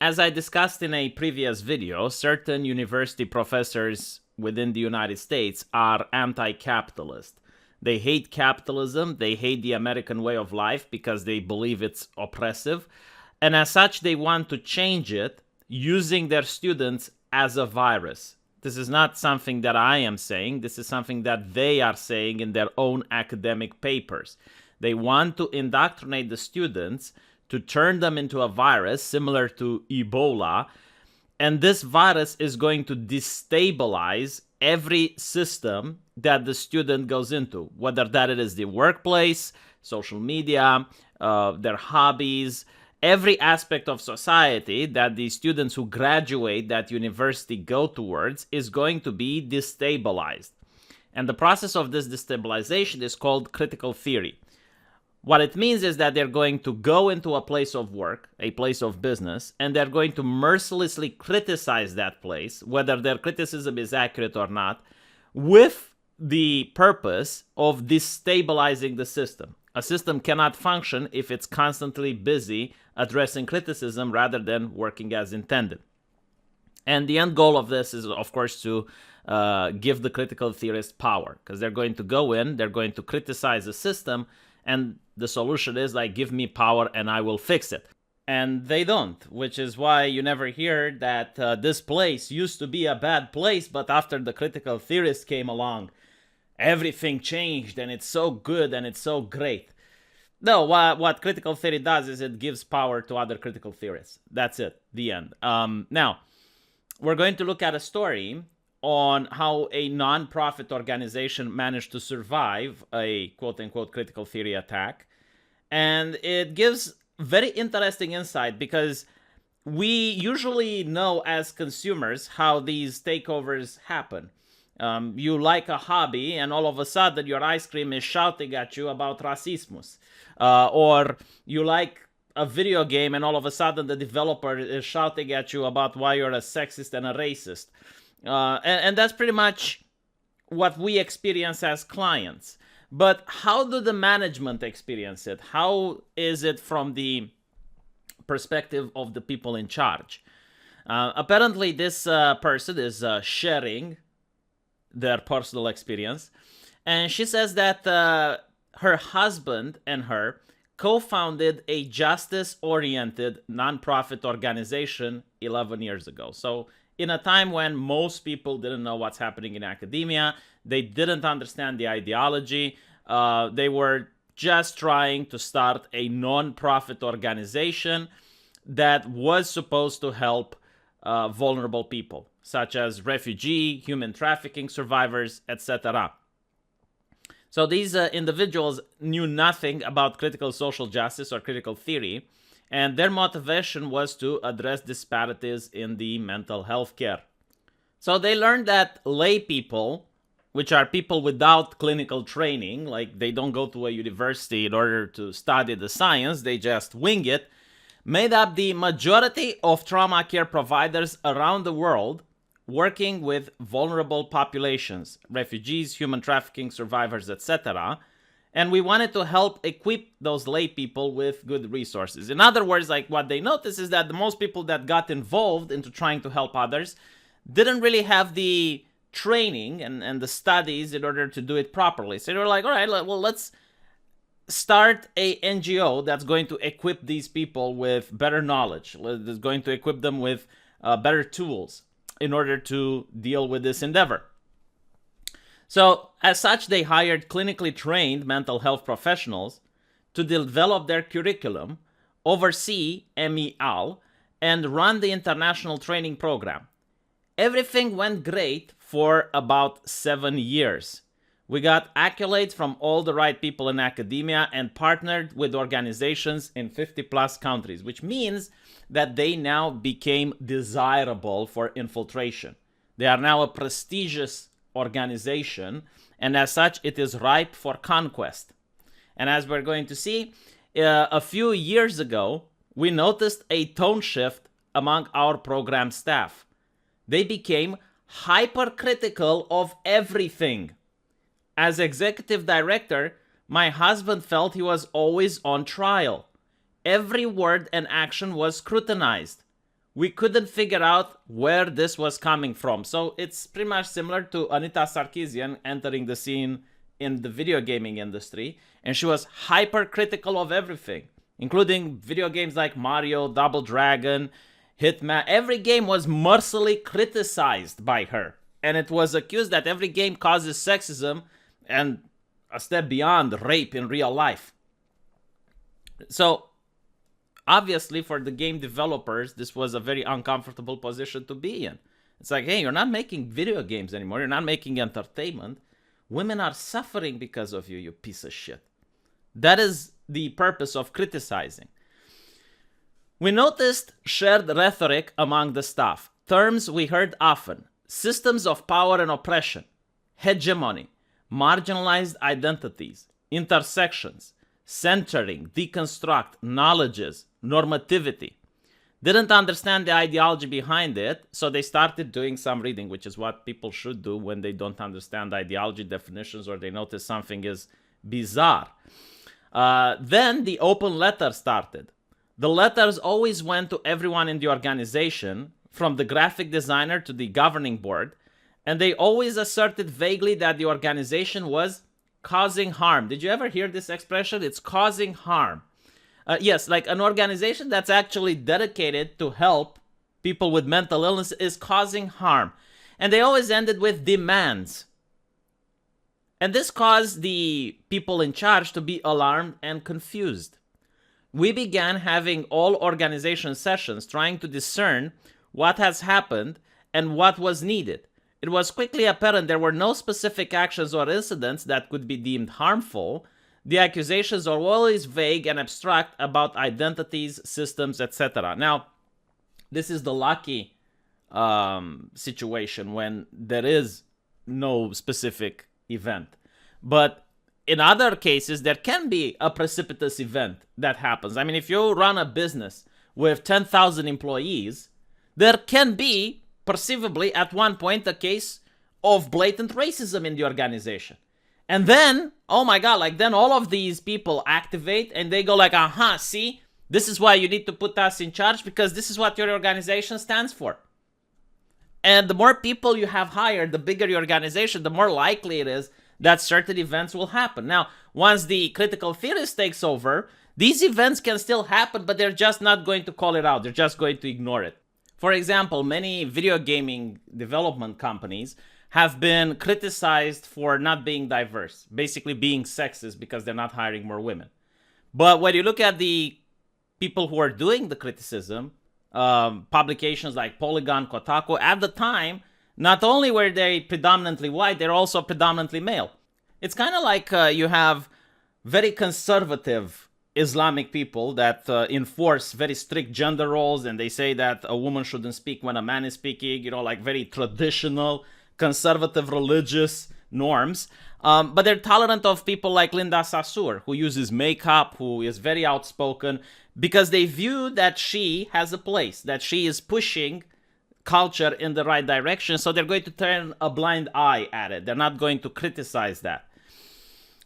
As I discussed in a previous video, certain university professors within the United States are anti-capitalist. They hate capitalism, they hate the American way of life because they believe it's oppressive, and as such, they want to change it using their students as a virus. This is not something that I am saying, this is something that they are saying in their own academic papers. They want to indoctrinate the students to turn them into a virus similar to Ebola. And this virus is going to destabilize every system that the student goes into, whether that it is the workplace, social media, their hobbies, every aspect of society that the students who graduate that university go towards is going to be destabilized. And the process of this destabilization is called critical theory. What it means is that they're going to go into a place of work, a place of business, and they're going to mercilessly criticize that place, whether their criticism is accurate or not, with the purpose of destabilizing the system. A system cannot function if it's constantly busy addressing criticism rather than working as intended. And the end goal of this is, of course, to give the critical theorists power, because they're going to go in, they're going to criticize the system, and the solution is like, give me power and I will fix it. And they don't, which is why you never hear that this place used to be a bad place, but after the critical theorists came along, everything changed and it's so good and it's so great. No, what critical theory does is it gives power to other critical theorists. That's it, the end. Now, we're going to look at a story on how a non-profit organization managed to survive a quote-unquote critical theory attack. And it gives very interesting insight because we usually know as consumers how these takeovers happen. You like a hobby and all of a sudden your ice cream is shouting at you about racismus. Or you like a video game and all of a sudden the developer is shouting at you about why you're a sexist and a racist. And that's pretty much what we experience as clients. But how do the management experience it? How is it from the perspective of the people in charge? Apparently, this person is sharing their personal experience. And she says that her husband and her co-founded a justice-oriented nonprofit organization 11 years ago. So in a time when most people didn't know what's happening in academia, they didn't understand the ideology, they were just trying to start a non-profit organization that was supposed to help vulnerable people, such as refugee, human trafficking survivors, etc. So these individuals knew nothing about critical social justice or critical theory, and their motivation was to address disparities in the mental health care. So they learned that lay people, which are people without clinical training, like they don't go to a university in order to study the science, they just wing it, made up the majority of trauma care providers around the world working with vulnerable populations, refugees, human trafficking survivors, etc. And we wanted to help equip those lay people with good resources. In other words, like what they noticed is that the most people that got involved into trying to help others didn't really have the training and the studies in order to do it properly. So they were like, all right, well, let's start a NGO that's going to equip these people with better knowledge, that's going to equip them with better tools in order to deal with this endeavor. So as such, they hired clinically trained mental health professionals to develop their curriculum, oversee MEAL, and run the international training program. Everything went great for about 7 years. We got accolades from all the right people in academia and partnered with organizations in 50 plus countries, which means that they now became desirable for infiltration. They are now a prestigious organization, and as such, it is ripe for conquest. And as we're going to see, a few years ago, we noticed a tone shift among our program staff. They became hypercritical of everything. As executive director, my husband felt he was always on trial. Every word and action was scrutinized. we couldn't figure out where this was coming from. So it's pretty much similar to Anita Sarkeesian entering the scene in the video gaming industry, and she was hypercritical of everything, including video games like Mario, Double Dragon, Hitman. Every game was mercilessly criticized by her, and it was accused that every game causes sexism and a step beyond rape in real life. So obviously for the game developers, this was a very uncomfortable position to be in. It's like, hey, you're not making video games anymore. You're not making entertainment. Women are suffering because of you, you piece of shit. That is the purpose of criticizing. We noticed shared rhetoric among the staff. Terms we heard often: systems of power and oppression, hegemony, marginalized identities, intersections, centering, deconstruct, knowledges, normativity. Didn't understand the ideology behind it, so they started doing some reading, which is what people should do when they don't understand ideology definitions or they notice something is bizarre. Then the open letter started. The letters always went to everyone in the organization, from the graphic designer to the governing board, and they always asserted vaguely that the organization was causing harm. Did you ever hear this expression? It's causing harm. Yes, like an organization that's actually dedicated to help people with mental illness is causing harm. And they always ended with demands. And this caused the people in charge to be alarmed and confused. We began having all organization sessions trying to discern what has happened and what was needed. It was quickly apparent there were no specific actions or incidents that could be deemed harmful. The accusations are always vague and abstract about identities, systems, etc. Now, this is the lucky situation when there is no specific event. But in other cases, there can be a precipitous event that happens. I mean, if you run a business with 10,000 employees, there can be, perceivably, at one point, a case of blatant racism in the organization. And then, oh my God, like then all of these people activate and they go like, see, this is why you need to put us in charge because this is what your organization stands for. And the more people you have hired, the bigger your organization, the more likely it is that certain events will happen. Now, once the critical theorist takes over, these events can still happen, but they're just not going to call it out. They're just going to ignore it. For example, many video gaming development companies have been criticized for not being diverse, basically being sexist because they're not hiring more women. But when you look at the people who are doing the criticism, publications like Polygon, Kotaku, at the time, not only were they predominantly white, they're also predominantly male. It's kind of like you have very conservative Islamic people that enforce very strict gender roles, and they say that a woman shouldn't speak when a man is speaking, like very traditional conservative religious norms, but they're tolerant of people like Linda Sarsour, who uses makeup, who is very outspoken, because they view that she has a place, that she is pushing culture in the right direction, so they're going to turn a blind eye at it. They're not going to criticize that.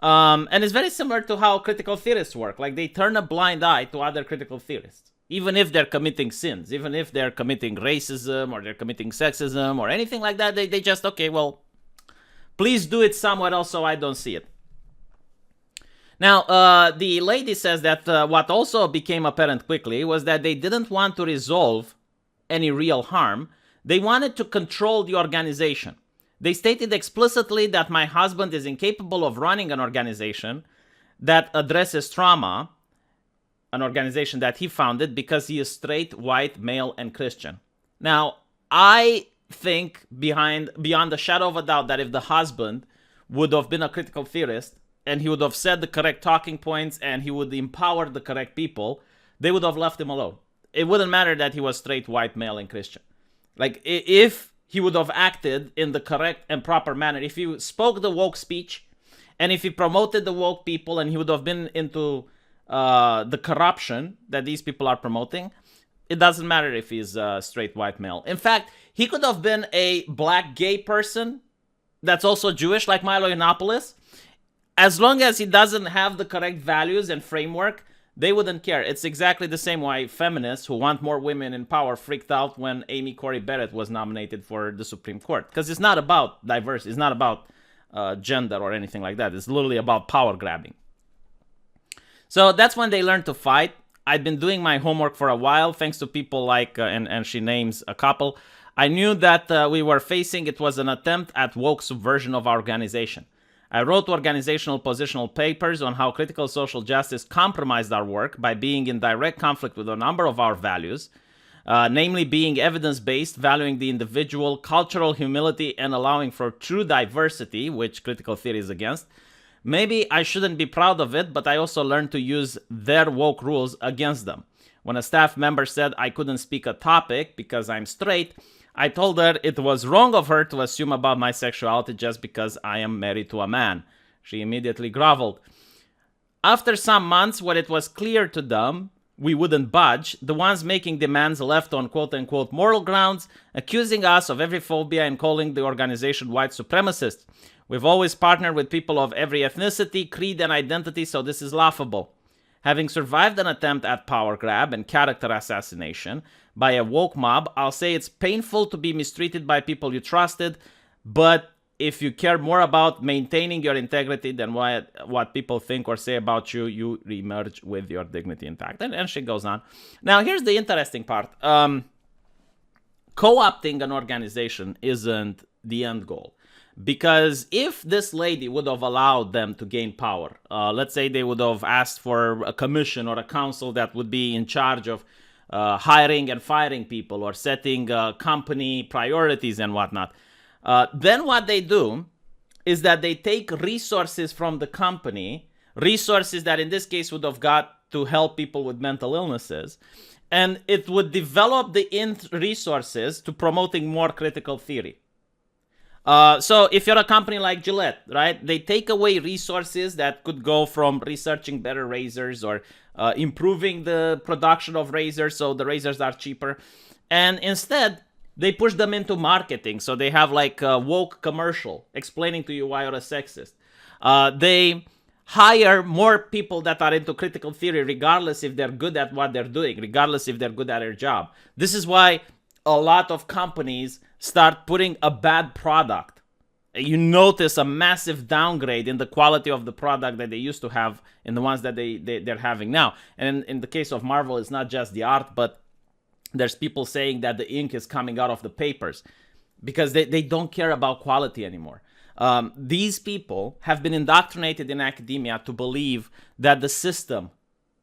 And it's very similar to how critical theorists work. Like, they turn a blind eye to other critical theorists. Even if they're committing sins, even if they're committing racism or they're committing sexism or anything like that, they just, okay, well, please do it somewhere else so I don't see it. Now, the lady says that what also became apparent quickly was that they didn't want to resolve any real harm. They wanted to control the organization. They stated explicitly that my husband is incapable of running an organization that addresses trauma, an organization that he founded, because he is straight, white, male, and Christian. Now, I think beyond the shadow of a doubt that if the husband would have been a critical theorist and he would have said the correct talking points and he would empower the correct people, they would have left him alone. It wouldn't matter that he was straight, white, male, and Christian. Like, if he would have acted in the correct and proper manner, if he spoke the woke speech and if he promoted the woke people and he would have been into the corruption that these people are promoting, it doesn't matter if he's a straight white male. In fact, he could have been a black gay person that's also Jewish, like Milo Yiannopoulos. As long as he doesn't have the correct values and framework, they wouldn't care. It's exactly the same way feminists who want more women in power freaked out when Amy Coney Barrett was nominated for the Supreme Court. Because it's not about diversity. It's not about gender or anything like that. It's literally about power grabbing. So that's when they learned to fight. I'd been doing my homework for a while, thanks to people like, and she names a couple. I knew that we were facing, it was an attempt at woke subversion of our organization. I wrote organizational positional papers on how critical social justice compromised our work by being in direct conflict with a number of our values, namely being evidence-based, valuing the individual, cultural humility, and allowing for true diversity, which critical theory is against. Maybe I shouldn't be proud of it, but I also learned to use their woke rules against them. When a staff member said I couldn't speak a topic because I'm straight, I told her it was wrong of her to assume about my sexuality just because I am married to a man. She immediately groveled. After some months, when it was clear to them we wouldn't budge, the ones making demands left on quote-unquote moral grounds, accusing us of every phobia and calling the organization white supremacist. We've always partnered with people of every ethnicity, creed, and identity, so this is laughable. Having survived an attempt at power grab and character assassination by a woke mob, I'll say it's painful to be mistreated by people you trusted, but if you care more about maintaining your integrity than what people think or say about you, you reemerge with your dignity intact. And she goes on. Now, here's the interesting part. Co-opting an organization isn't the end goal. Because if this lady would have allowed them to gain power, let's say they would have asked for a commission or a council that would be in charge of hiring and firing people or setting company priorities and whatnot, then what they do is that they take resources from the company, resources that in this case would have got to help people with mental illnesses, and it would develop the resources to promoting more critical theory. So if you're a company like Gillette, right, they take away resources that could go from researching better razors or improving the production of razors so the razors are cheaper. And instead, they push them into marketing. So they have like a woke commercial explaining to you why you're a sexist. They hire more people that are into critical theory, regardless if they're good at what they're doing, regardless if they're good at their job. This is why a lot of companies start putting a bad product. You notice a massive downgrade in the quality of the product that they used to have in the ones that they're having now. And in the case of Marvel, it's not just the art, but there's people saying that the ink is coming out of the papers because they don't care about quality anymore. These people have been indoctrinated in academia to believe that the system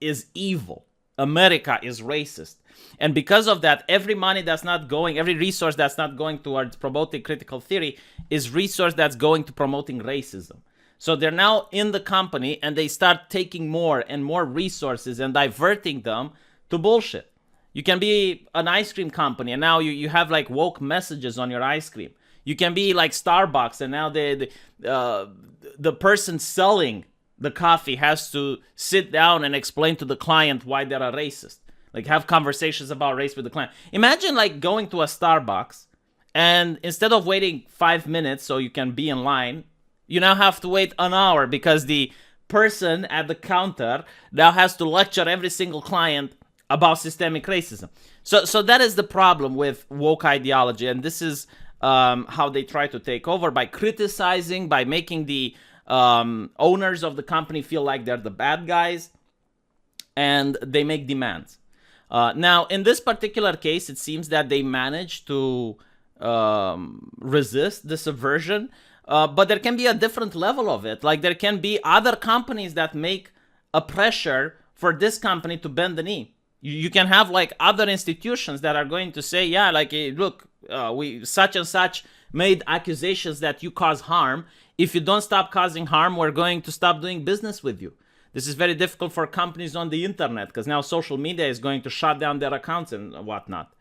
is evil. America is racist. And because of that, every resource that's not going towards promoting critical theory is resource that's going to promoting racism. So they're now in the company and they start taking more and more resources and diverting them to bullshit. You can be an ice cream company and now you have like woke messages on your ice cream. You can be like Starbucks and now the person selling the coffee has to sit down and explain to the client why they're a racist. Like have conversations about race with the client. Imagine like going to a Starbucks and instead of waiting 5 minutes so you can be in line, you now have to wait an hour because the person at the counter now has to lecture every single client about systemic racism. So that is the problem with woke ideology. And this is how they try to take over by criticizing, by making the owners of the company feel like they're the bad guys, and they make demands. Now, in this particular case, it seems that they managed to resist the subversion, but there can be a different level of it. Like there can be other companies that make a pressure for this company to bend the knee. You can have like other institutions that are going to say, yeah, like, look, we such and such made accusations that you cause harm. If you don't stop causing harm, we're going to stop doing business with you. This is very difficult for companies on the internet because now social media is going to shut down their accounts and whatnot.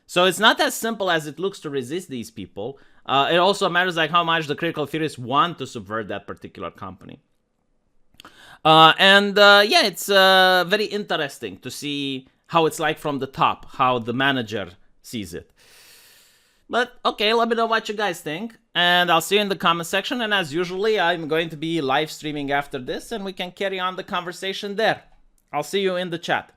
So it's not as simple as it looks to resist these people. It also matters like how much the critical theorists want to subvert that particular company. Yeah, it's very interesting to see how it's like from the top, how the manager sees it. But okay, let me know what you guys think. And I'll see you in the comment section. And as usually, I'm going to be live streaming after this and we can carry on the conversation there. I'll see you in the chat.